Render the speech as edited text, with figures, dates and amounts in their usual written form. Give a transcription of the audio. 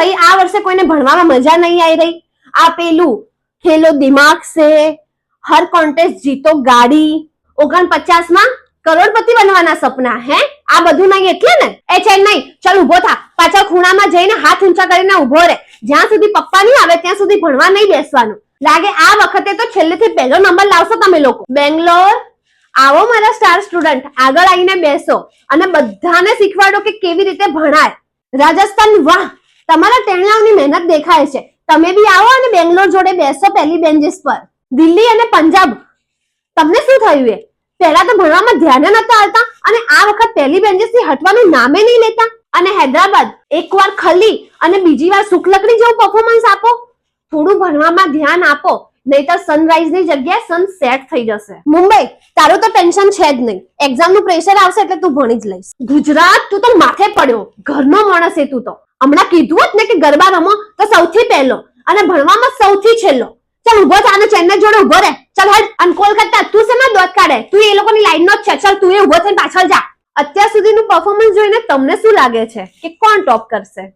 ભાઈ આ વર્ષે કોઈને ભણવામાં મજા નહીં આવી રહી? આ પેલું ખેલો દિમાગ સે, હર કોન્ટેસ્ટ જીતો ગાડી, 49 માં કરોડપતિ બનવાના સપના, હે? આ બધું નહીં એટલે ને? એ છે નહીં, ચાલ ઉભો થા, પાછળ ખૂણામાં જઈને હાથ ઊંચા કરીને ઉભો રહે. જ્યાં સુધી પપ્પા નહીં આવે ત્યાં સુધી ભણવા નહીં બેસવાનું. લાગે આ વખતે તો છેલ્લેથી પહેલો નંબર લાવશો તમે લોકો. બેંગ્લોર આવો મારા સ્ટાર સ્ટુડન્ટ, આગળ આવીને બેસો અને બધાને શીખવાડો કે કેવી રીતે ભણાય. રાજસ્થાન વાહ, તમારા ટેણિયાઓની મહેનત દેખાય છે. તમે બી આવો અને બેંગ્લોર જોડે બેસો પહેલી બેન્ચીસ પર. દિલ્હી અને પંજાબ તમને શું થયું? એ પહેલા તો ભણવામાં ધ્યાન નતા આવતા અને આ વખત પહેલી બેન્ચીસ થી હટવાનું નામે નહીં લેતા. અને હૈદરાબાદ એકવાર ખલી અને બીજી વાર શુક્લકડી જેવું પરફોર્મન્સ આપો. થોડું ભણવામાં ધ્યાન આપો, નહીતર સનરાઈઝ ની જગ્યાએ સનસેટ થઈ જશે. મુંબઈ તારું તો ટેન્શન છે જ નહીં, એક્ઝામ નું પ્રેશર આવશે એટલે તું ભણી જ લઈશ. ગુજરાત તું તો માથે પડ્યો, ઘરનો માણસ છે તું તો. હમણાં કીધું હોત ને કે ગરબા રમો તો સૌથી પહેલો અને ભણવામાં સૌથી છેલ્લો. ચાલ ઉભો થા અને ચેન્નઈ જોડે ઉભો રહે. ચાલ હેડ. અને કોલકાતા તું શેમાં દોત કાઢે? તું એ લોકોની લાઈન નો જ છે. ચાલ તું એ ઉભો થઈને પાછળ જા. અત્યાર સુધીનું પરફોર્મન્સ જોઈને તમને શું લાગે છે કે કોણ ટોપ કરશે?